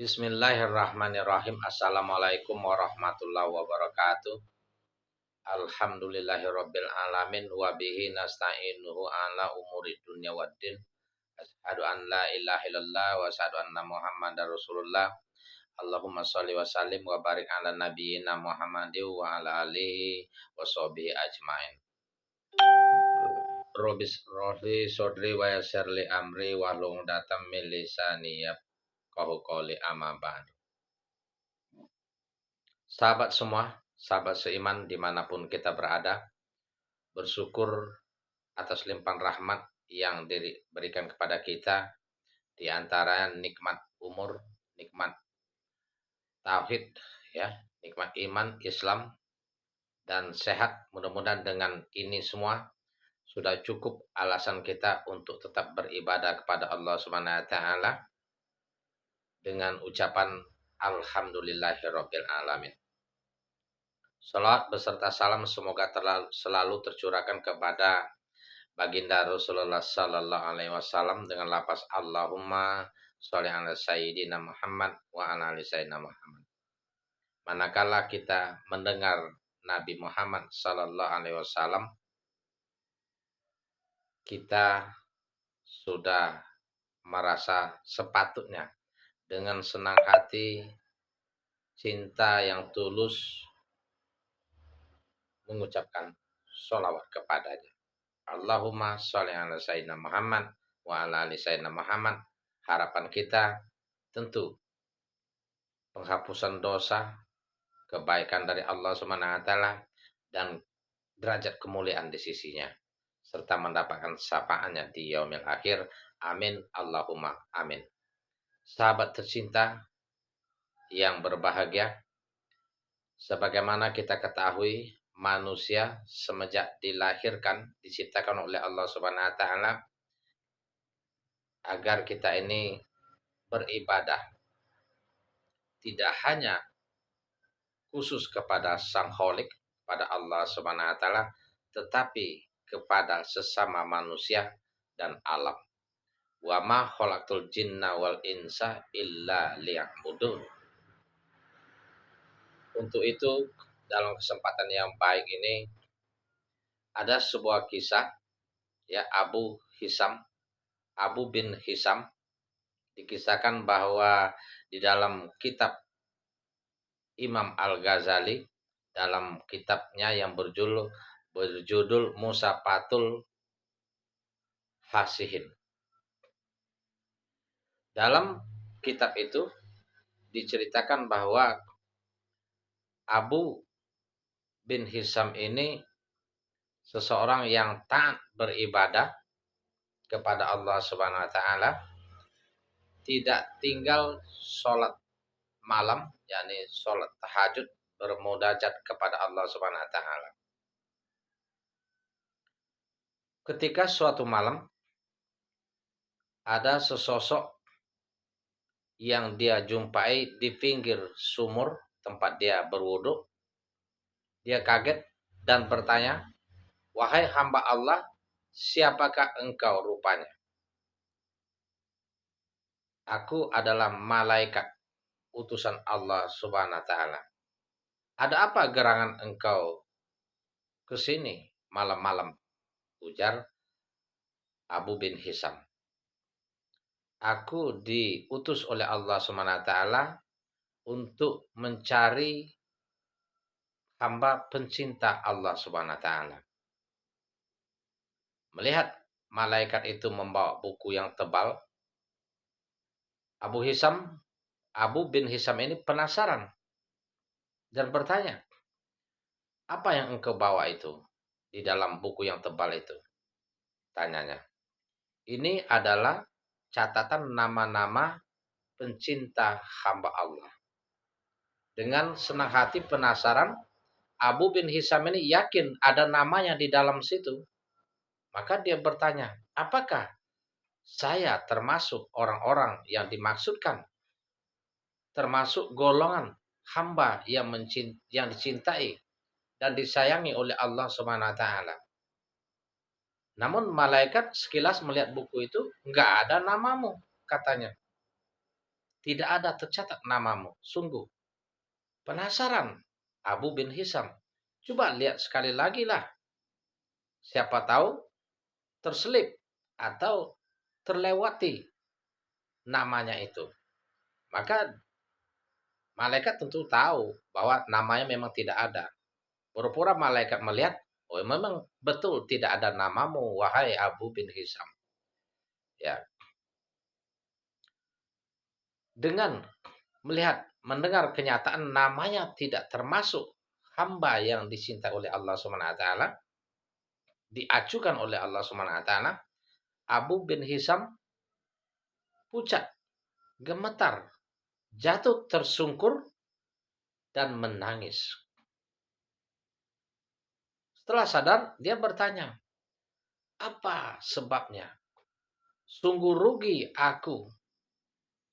Bismillahirrahmanirrahim. Assalamualaikum warahmatullahi wabarakatuh. Alhamdulillahirabbil alamin wa bihi nasta'inuhu ala umuri dunya waddin. Asyhadu an la ilaha illallah wa asyhadu anna Muhammadar Rasulullah. Allahumma shalli wa sallim wa barik ala nabiyyina Muhammadin wa ala alihi wa sahbihi ajmain. Rabbi sodri wa yassir li amri wa hlul 'uqdatam min lisani yafqahu qawli amma ba'du. Sahabat semua, sahabat seiman dimanapun kita berada, bersyukur atas limpahan rahmat yang diberikan kepada kita, di antara nikmat umur, nikmat tauhid, ya, nikmat iman, Islam, dan sehat. Mudah-mudahan dengan ini semua sudah cukup alasan kita untuk tetap beribadah kepada Allah Subhanahu wa taala dengan ucapan alhamdulillahirabbil alamin. Salawat beserta salam semoga selalu tercurahkan kepada baginda Rasulullah sallallahu alaihi wasallam dengan lafaz Allahumma sholli ala sayyidina Muhammad wa ala ali sayyidina Muhammad. Manakala kita mendengar Nabi Muhammad sallallahu alaihi wasallam, kita sudah merasa sepatutnya dengan senang hati, cinta yang tulus mengucapkan sholawat kepadanya. Allahumma sholli ala sayyidina Muhammad wa ala ali sayyidina Muhammad. Harapan kita tentu penghapusan dosa, kebaikan dari Allah Subhanahu wa taala, dan derajat kemuliaan di sisinya, serta mendapatkan syafaatnya di yaumil akhir. Amin Allahumma amin. Sahabat tercinta yang berbahagia, sebagaimana kita ketahui, manusia semenjak dilahirkan diciptakan oleh Allah Subhanahu wa taala agar kita ini beribadah tidak hanya khusus kepada Sang Khalik, pada Allah Subhanahu wa taala, tetapi kepada sesama manusia dan alam. Wa ma khalaqtul jinna wal insa illa liya'budun. Untuk itu, dalam kesempatan yang baik ini ada sebuah kisah, ya, Abu bin Hisam, dikisahkan bahwa di dalam kitab Imam Al-Ghazali, dalam kitabnya yang berjudul Musafatul Hasihin. Dalam kitab itu diceritakan bahwa Abu bin Hisam ini seseorang yang taat beribadah kepada Allah Subhanahu wa taala, tidak tinggal sholat malam, yakni sholat tahajud, bermunajat kepada Allah Subhanahu wa taala. Ketika suatu malam ada sesosok yang dia jumpai di pinggir sumur tempat dia berwudu. Dia kaget dan bertanya, "Wahai hamba Allah, siapakah engkau rupanya?" "Aku adalah malaikat utusan Allah Subhanahu wa taala. Ada apa gerangan engkau ke sini malam-malam?" ujar Abu bin Hisam. "Aku diutus oleh Allah Subhanahu wa taala untuk mencari hamba pencinta Allah Subhanahu wa taala." Melihat malaikat itu membawa buku yang tebal, Abu bin Hisam ini penasaran dan bertanya, "Apa yang engkau bawa itu di dalam buku yang tebal itu?" tanyanya. "Ini adalah catatan nama-nama pencinta hamba Allah." Dengan senang hati penasaran, Abu bin Hisam ini yakin ada namanya di dalam situ. Maka dia bertanya, "Apakah saya termasuk orang-orang yang dimaksudkan? Termasuk golongan hamba yang dicintai dan disayangi oleh Allah Subhanahu wa taala?" Namun malaikat sekilas melihat buku itu, "Enggak ada namamu," katanya. tidak ada tercatat namamu. Sungguh penasaran Abu bin Hisam. Coba lihat sekali lagi lah. Siapa tahu terselip atau terlewati namanya itu. Maka malaikat tentu tahu bahwa namanya memang tidak ada. Pura-pura malaikat melihat, oh memang betul tidak ada namamu, wahai Abu bin Hisam. Ya, dengan mendengar kenyataan namanya tidak termasuk hamba yang dicintai oleh Allah Subhanahu wa taala, diajukan oleh Allah Subhanahu wa taala, Abu bin Hisam pucat, gemetar, jatuh tersungkur dan menangis. Setelah sadar, dia bertanya, "Apa sebabnya? Sungguh rugi aku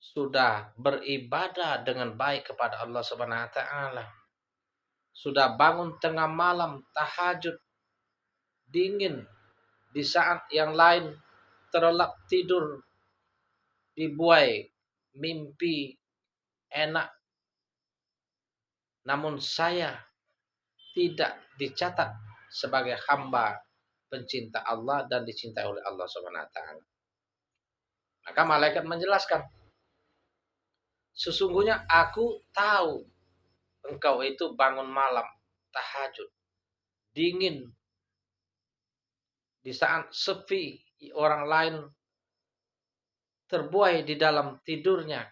sudah beribadah dengan baik kepada Allah Subhanahu wa taala. Sudah bangun tengah malam tahajud dingin di saat yang lain terlelap tidur dibuai mimpi enak. Namun saya tidak dicatat sebagai hamba pencinta Allah dan dicintai oleh Allah Subhanahu wa taala." Maka malaikat menjelaskan, "Sesungguhnya aku tahu engkau itu bangun malam tahajud dingin di saat sepi, orang lain terbuai di dalam tidurnya,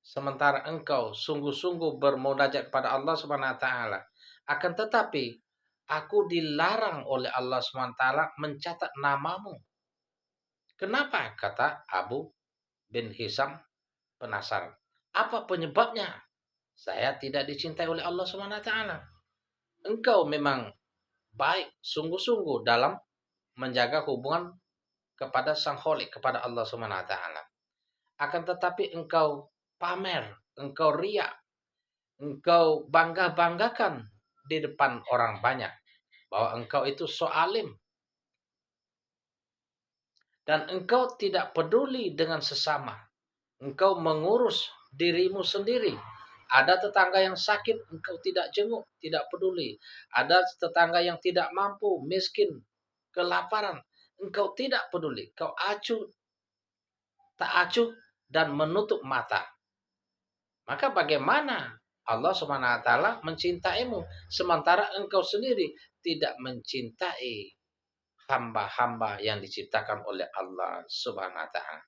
sementara engkau sungguh-sungguh bermunajat kepada Allah Subhanahu wa taala. Akan tetapi aku dilarang oleh Allah Subhanahu wa taala mencatat namamu." Kenapa? Kata Abu bin Hisam penasaran. Apa penyebabnya? Saya tidak dicintai oleh Allah Subhanahu wa taala. Engkau memang baik sungguh-sungguh dalam menjaga hubungan kepada Sang Khalik, kepada Allah Subhanahu wa taala. Akan tetapi engkau pamer, engkau riak, engkau bangga-banggakan di depan orang banyak bahwa engkau itu so alim dan engkau tidak peduli dengan sesama. Engkau mengurus dirimu sendiri. Ada tetangga yang sakit, engkau tidak jenguk, tidak peduli. Ada tetangga yang tidak mampu, miskin, kelaparan, engkau tidak peduli. Kau acuh, tak acuh, dan menutup mata. Maka bagaimana Allah Subhanahu wa taala mencintaimu sementara engkau sendiri tidak mencintai hamba-hamba yang diciptakan oleh Allah Subhanahu wa taala.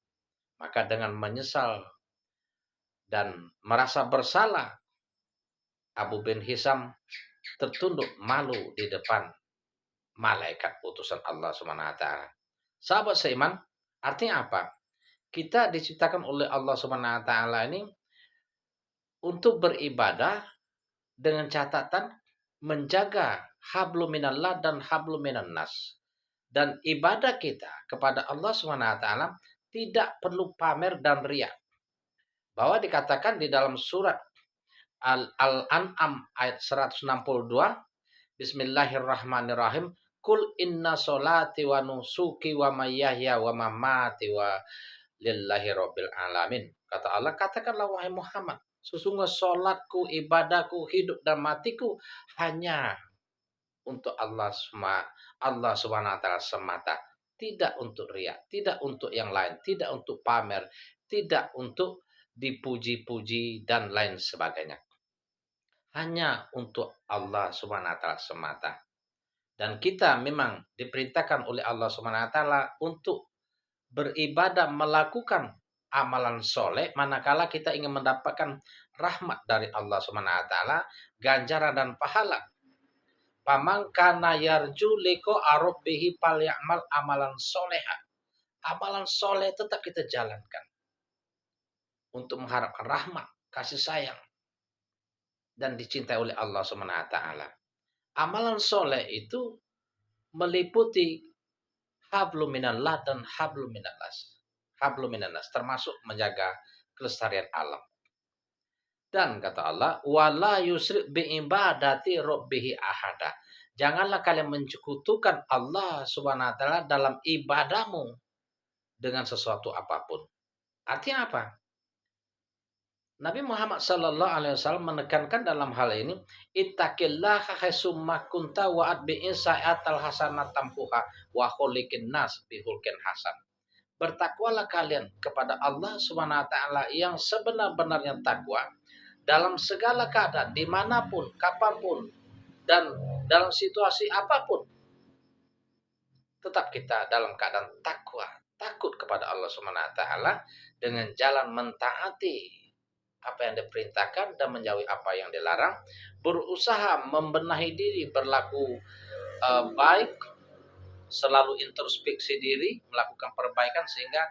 Maka dengan menyesal dan merasa bersalah, Abu bin Hisam tertunduk malu di depan malaikat utusan Allah Subhanahu wa taala. Sahabat seiman, artinya apa? Kita diciptakan oleh Allah Subhanahu wa taala ini untuk beribadah dengan catatan menjaga hablum minallah dan hablum minan nas. Dan ibadah kita kepada Allah Subhanahu wa taala tidak perlu pamer dan riya. Bahwa dikatakan di dalam surat Al-An'am ayat 162, Bismillahirrahmanirrahim, "Kul inna solati wa nusuki wa mayyahya wa mamati wa lillahi rabbil alamin." Kata Allah, katakanlah wahai Muhammad, sesungguhnya solatku, ibadahku, hidup dan matiku hanya untuk Allah Subhanahu wa taala semata. Tidak untuk riya, tidak untuk yang lain, tidak untuk pamer, tidak untuk dipuji-puji dan lain sebagainya. Hanya untuk Allah Subhanahu wa taala semata. Dan kita memang diperintahkan oleh Allah Subhanahu wa taala untuk beribadah, melakukan amalan soleh manakala kita ingin mendapatkan rahmat dari Allah Subhanahu wa taala, ganjaran dan pahala. Paman kana yarju liko arabbih falyamal amalan soleha. Amalan soleh tetap kita jalankan untuk mengharapkan rahmat, kasih sayang, dan dicintai oleh Allah Subhanahu wa taala. Amalan soleh itu meliputi hablum minallah dan hablum minannas. Hablum minannas termasuk menjaga kelestarian alam. Dan kata Allah, wala yusrik bi ibadati rabbih ahada. Janganlah kalian mencekutukan Allah Subhanahu wa taala dalam ibadahmu dengan sesuatu apapun. Artinya apa? Nabi Muhammad sallallahu alaihi wasallam menekankan dalam hal ini, ittaqillaha haitsumma kunta wa atbi'is sa'iatal hasanat tamhuha wa khuliqin nas bihulqin hasan. Bertakwalah kalian kepada Allah Subhanahu wa taala yang sebenar-benarnya takwa dalam segala keadaan, dimanapun, kapanpun, dan dalam situasi apapun. Tetap kita dalam keadaan takwa, takut kepada Allah Subhanahu wa taala dengan jalan mentaati apa yang diperintahkan dan menjauhi apa yang dilarang, berusaha membenahi diri, berlaku baik, selalu introspeksi diri, melakukan perbaikan sehingga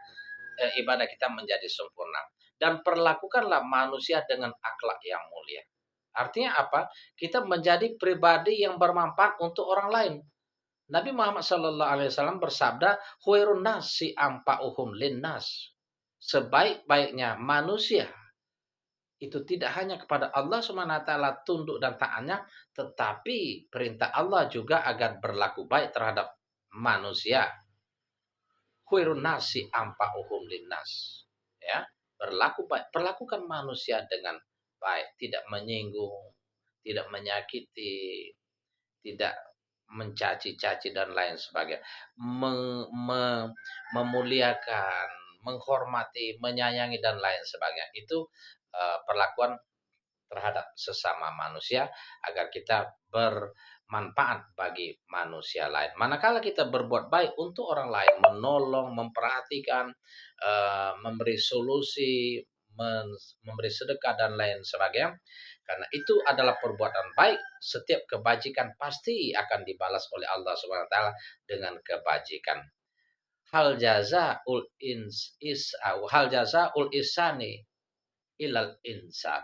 ibadah kita menjadi sempurna. Dan perlakukanlah manusia dengan akhlak yang mulia. Artinya apa? Kita menjadi pribadi yang bermanfaat untuk orang lain. Nabi Muhammad SAW bersabda, "Khairun nasi ampa'uhum linnas." Sebaik-baiknya manusia itu tidak hanya kepada Allah Subhanahu wa taala tunduk dan taatnya, tetapi perintah Allah juga agar berlaku baik terhadap manusia. Khairun nasi ampa'uhum linnas. Ya, berlaku baik, perlakukan manusia dengan baik, tidak menyinggung, tidak menyakiti, tidak mencaci-caci dan lain sebagainya. Memuliakan, menghormati, menyayangi dan lain sebagainya. Itu perlakuan terhadap sesama manusia agar kita bermanfaat bagi manusia lain. Manakala kita berbuat baik untuk orang lain, menolong, memperhatikan, memberi solusi, memberi sedekah dan lain sebagainya, karena itu adalah perbuatan baik, setiap kebajikan pasti akan dibalas oleh Allah Subhanahu wa taala dengan kebajikan. Hal jazaul isani ilal insan.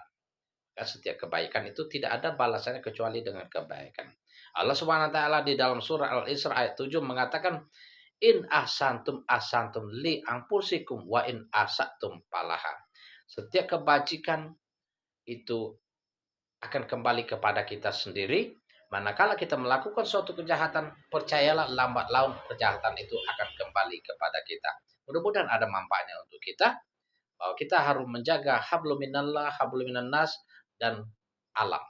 Setiap kebaikan itu tidak ada balasannya kecuali dengan kebaikan. Allah Subhanahu wa taala di dalam surah Al-Isra ayat 7 mengatakan, in ahsantum li anfusikum wa in asatum falaha. Setiap kebajikan itu akan kembali kepada kita sendiri. Manakala kita melakukan suatu kejahatan, percayalah lambat laun kejahatan itu akan kembali kepada kita. Mudah-mudahan ada manfaatnya untuk kita, bahwa kita harus menjaga hablum minallah, hablum minan nas, dan alam.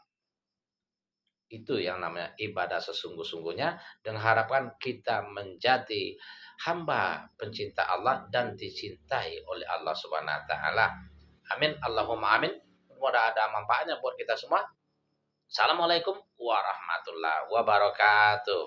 Itu yang namanya ibadah sesungguh-sungguhnya, dan harapkan kita menjadi hamba pencinta Allah dan dicintai oleh Allah Subhanahu wa taala. Amin. Allahumma amin. Semoga ada manfaatnya buat kita semua. Assalamualaikum warahmatullahi wabarakatuh.